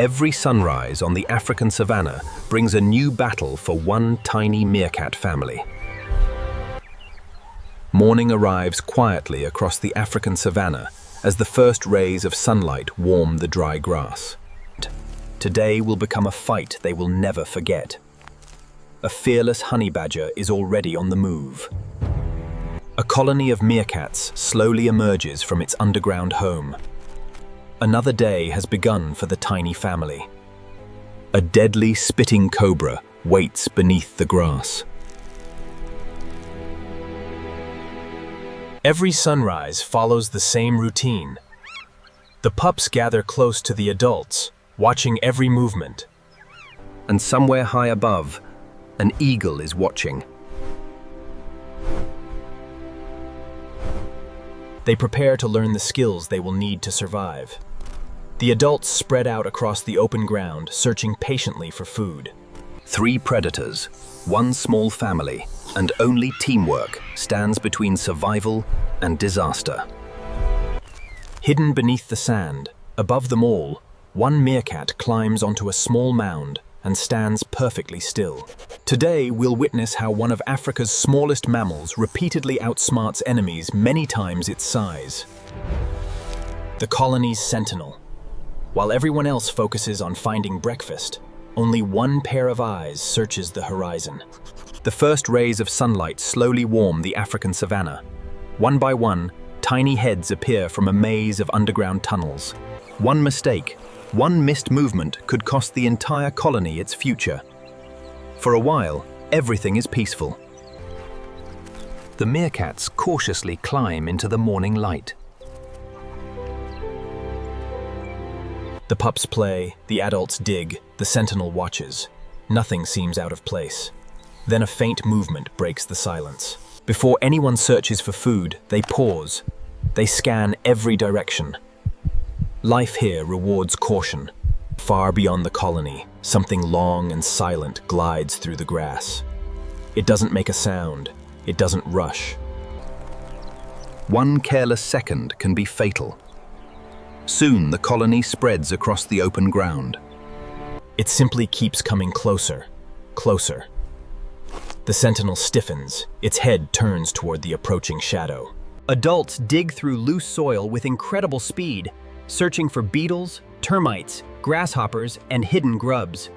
Every sunrise on the African savanna brings a new battle for one tiny meerkat family. Morning arrives quietly across the African savanna as the first rays of sunlight warm the dry grass. Today will become a fight they will never forget. A fearless honey badger is already on the move. A colony of meerkats slowly emerges from its underground home. Another day has begun for the tiny family. A deadly spitting cobra waits beneath the grass. Every sunrise follows the same routine. The pups gather close to the adults, watching every movement. And somewhere high above, an eagle is watching. They prepare to learn the skills they will need to survive. The adults spread out across the open ground, searching patiently for food. 3 predators, 1 small family, and only teamwork stands between survival and disaster. Hidden beneath the sand, above them all, one meerkat climbs onto a small mound and stands perfectly still. Today, we'll witness how one of Africa's smallest mammals repeatedly outsmarts enemies many times its size. The colony's sentinel. While everyone else focuses on finding breakfast, only one pair of eyes searches the horizon. The first rays of sunlight slowly warm the African savanna. One by one, tiny heads appear from a maze of underground tunnels. One mistake, one missed movement could cost the entire colony its future. For a while, everything is peaceful. The meerkats cautiously climb into the morning light. The pups play, the adults dig, the sentinel watches. Nothing seems out of place. Then a faint movement breaks the silence. Before anyone searches for food, they pause. They scan every direction. Life here rewards caution. Far beyond the colony, something long and silent glides through the grass. It doesn't make a sound. It doesn't rush. One careless second can be fatal. Soon the colony spreads across the open ground. It simply keeps coming closer, closer. The sentinel stiffens, its head turns toward the approaching shadow. Adults dig through loose soil with incredible speed, searching for beetles, termites, grasshoppers, and hidden grubs.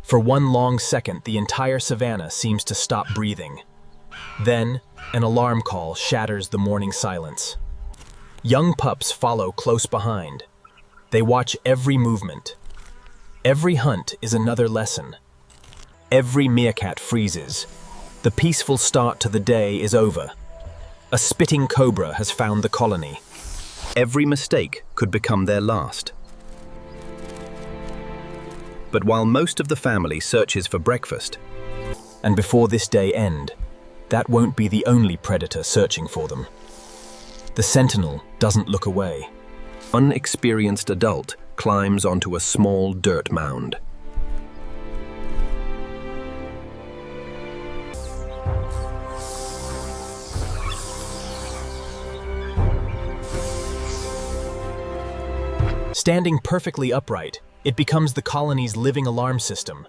For one long second, the entire savanna seems to stop breathing. Then, an alarm call shatters the morning silence. Young pups follow close behind. They watch every movement. Every hunt is another lesson. Every meerkat freezes. The peaceful start to the day is over. A spitting cobra has found the colony. Every mistake could become their last. But while most of the family searches for breakfast, and before this day end, that won't be the only predator searching for them. The sentinel doesn't look away. An unexperienced adult climbs onto a small dirt mound. Standing perfectly upright, it becomes the colony's living alarm system.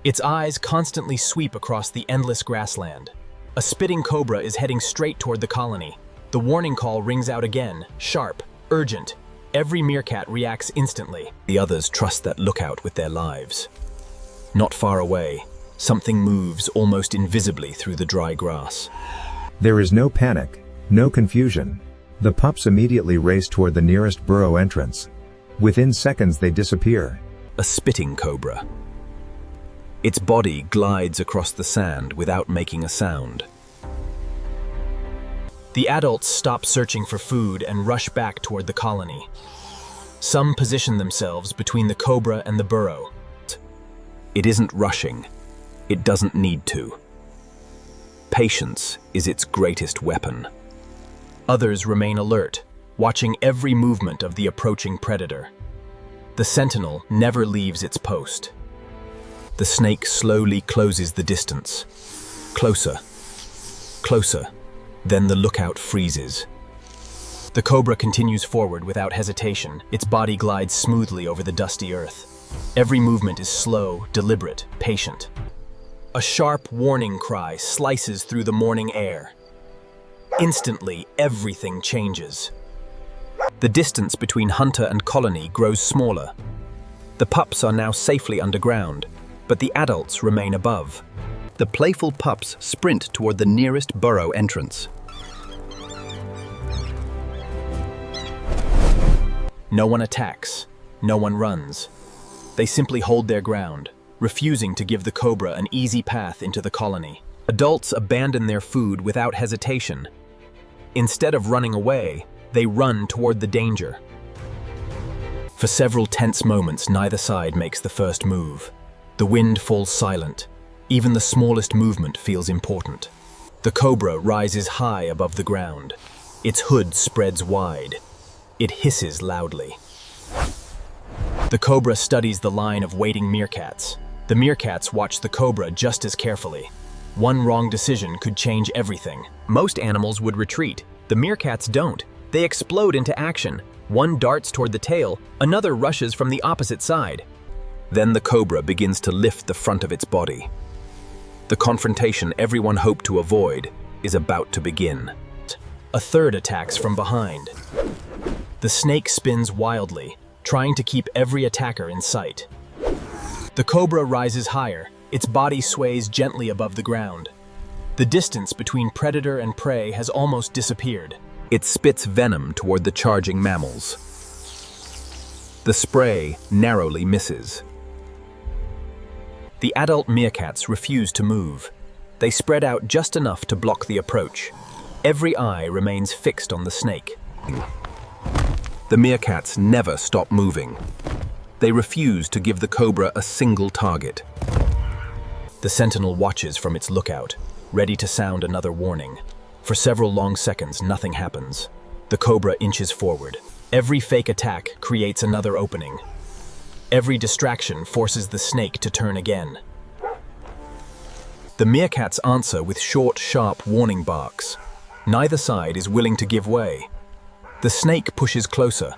Its eyes constantly sweep across the endless grassland. A spitting cobra is heading straight toward the colony. The warning call rings out again, sharp, urgent. Every meerkat reacts instantly. The others trust that lookout with their lives. Not far away, something moves almost invisibly through the dry grass. There is no panic, no confusion. The pups immediately race toward the nearest burrow entrance. Within seconds they disappear. A spitting cobra. Its body glides across the sand without making a sound. The adults stop searching for food and rush back toward the colony. Some position themselves between the cobra and the burrow. It isn't rushing. It doesn't need to. Patience is its greatest weapon. Others remain alert, watching every movement of the approaching predator. The sentinel never leaves its post. The snake slowly closes the distance. Closer, closer. Then the lookout freezes. The cobra continues forward without hesitation. Its body glides smoothly over the dusty earth. Every movement is slow, deliberate, patient. A sharp warning cry slices through the morning air. Instantly, everything changes. The distance between hunter and colony grows smaller. The pups are now safely underground, but the adults remain above. The playful pups sprint toward the nearest burrow entrance. No one attacks, no one runs. They simply hold their ground, refusing to give the cobra an easy path into the colony. Adults abandon their food without hesitation. Instead of running away, they run toward the danger. For several tense moments, neither side makes the first move. The wind falls silent. Even the smallest movement feels important. The cobra rises high above the ground. Its hood spreads wide. It hisses loudly. The cobra studies the line of waiting meerkats. The meerkats watch the cobra just as carefully. One wrong decision could change everything. Most animals would retreat. The meerkats don't. They explode into action. One darts toward the tail, another rushes from the opposite side. Then the cobra begins to lift the front of its body. The confrontation everyone hoped to avoid is about to begin. A third attacks from behind. The snake spins wildly, trying to keep every attacker in sight. The cobra rises higher, its body sways gently above the ground. The distance between predator and prey has almost disappeared. It spits venom toward the charging mammals. The spray narrowly misses. The adult meerkats refuse to move. They spread out just enough to block the approach. Every eye remains fixed on the snake. The meerkats never stop moving. They refuse to give the cobra a single target. The sentinel watches from its lookout, ready to sound another warning. For several long seconds, nothing happens. The cobra inches forward. Every fake attack creates another opening. Every distraction forces the snake to turn again. The meerkats answer with short, sharp warning barks. Neither side is willing to give way. The snake pushes closer.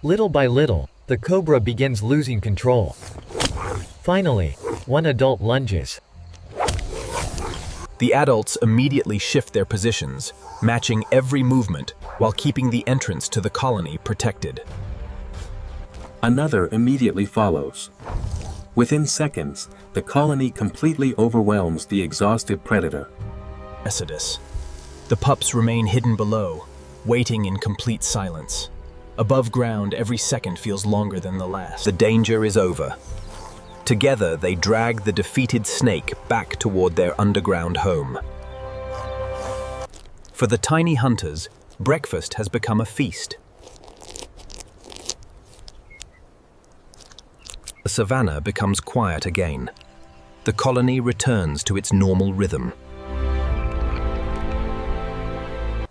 Little by little, the cobra begins losing control. Finally, one adult lunges. The adults immediately shift their positions, matching every movement while keeping the entrance to the colony protected. Another immediately follows. Within seconds, the colony completely overwhelms the exhausted predator. Exodus. The pups remain hidden below, waiting in complete silence. Above ground, every second feels longer than the last. The danger is over. Together, they drag the defeated snake back toward their underground home. For the tiny hunters, breakfast has become a feast. The savanna becomes quiet again. The colony returns to its normal rhythm.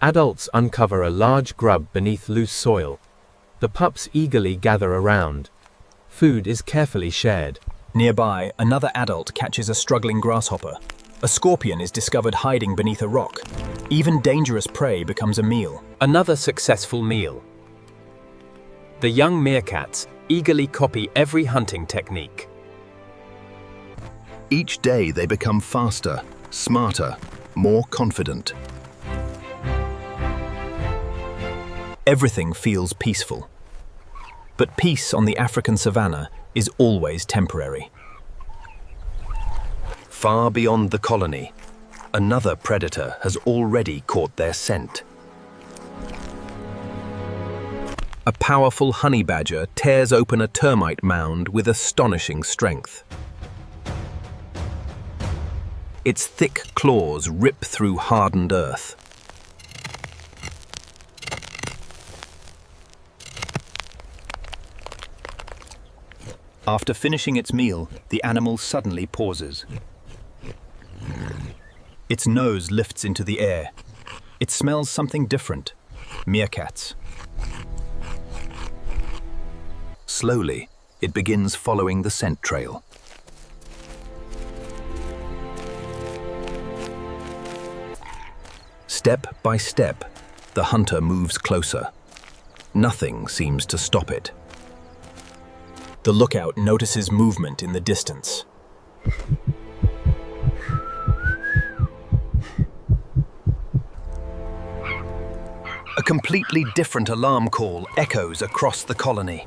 Adults uncover a large grub beneath loose soil. The pups eagerly gather around. Food is carefully shared. Nearby, another adult catches a struggling grasshopper. A scorpion is discovered hiding beneath a rock. Even dangerous prey becomes a meal. Another successful meal. The young meerkats eagerly copy every hunting technique. Each day they become faster, smarter, more confident. Everything feels peaceful. But peace on the African savanna is always temporary. Far beyond the colony, another predator has already caught their scent. A powerful honey badger tears open a termite mound with astonishing strength. Its thick claws rip through hardened earth. After finishing its meal, the animal suddenly pauses. Its nose lifts into the air. It smells something different. Meerkats. Slowly, it begins following the scent trail. Step by step, the hunter moves closer. Nothing seems to stop it. The lookout notices movement in the distance. A completely different alarm call echoes across the colony.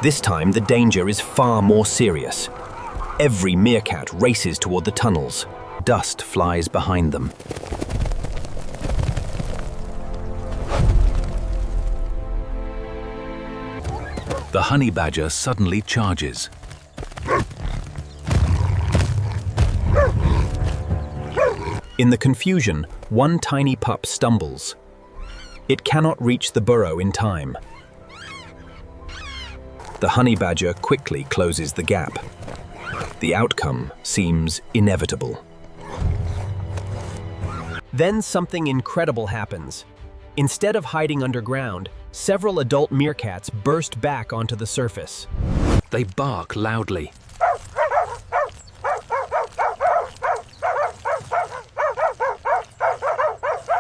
This time, the danger is far more serious. Every meerkat races toward the tunnels. Dust flies behind them. The honey badger suddenly charges. In the confusion, one tiny pup stumbles. It cannot reach the burrow in time. The honey badger quickly closes the gap. The outcome seems inevitable. Then something incredible happens. Instead of hiding underground, several adult meerkats burst back onto the surface. They bark loudly.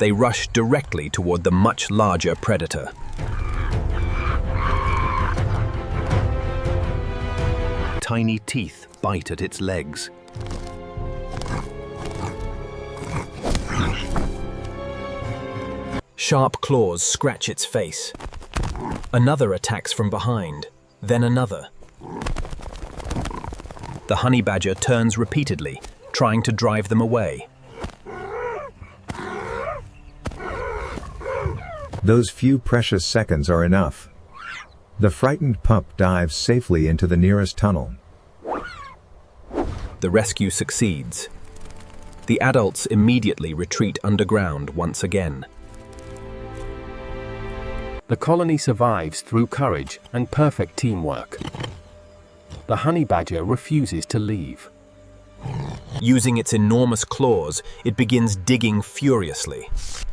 They rush directly toward the much larger predator. Tiny teeth bite at its legs. Sharp claws scratch its face. Another attacks from behind, then another. The honey badger turns repeatedly, trying to drive them away. Those few precious seconds are enough. The frightened pup dives safely into the nearest tunnel. The rescue succeeds. The adults immediately retreat underground once again. The colony survives through courage and perfect teamwork. The honey badger refuses to leave. Using its enormous claws, it begins digging furiously.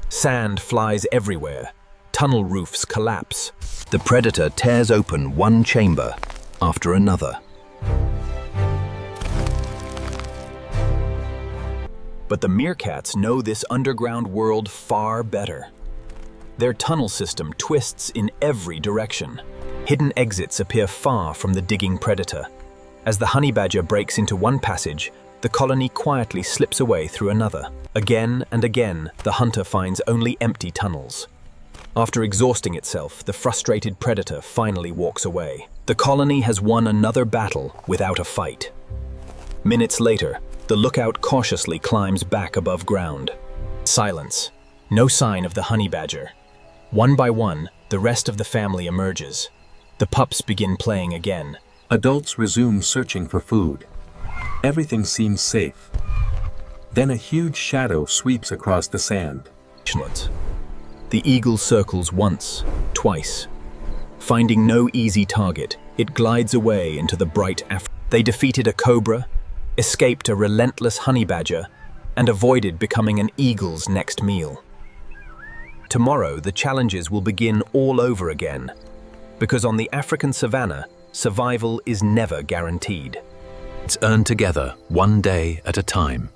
Sand flies everywhere. Tunnel roofs collapse. The predator tears open one chamber after another. But the meerkats know this underground world far better. Their tunnel system twists in every direction. Hidden exits appear far from the digging predator. As the honey badger breaks into one passage, the colony quietly slips away through another. Again and again, the hunter finds only empty tunnels. After exhausting itself, the frustrated predator finally walks away. The colony has won another battle without a fight. Minutes later, the lookout cautiously climbs back above ground. Silence. No sign of the honey badger. One by one, the rest of the family emerges. The pups begin playing again. Adults resume searching for food. Everything seems safe. Then a huge shadow sweeps across the sand. The eagle circles once, twice. Finding no easy target, it glides away into the bright afternoon. They defeated a cobra, escaped a relentless honey badger, and avoided becoming an eagle's next meal. Tomorrow, the challenges will begin all over again, because on the African savanna, survival is never guaranteed. It's earned together, one day at a time.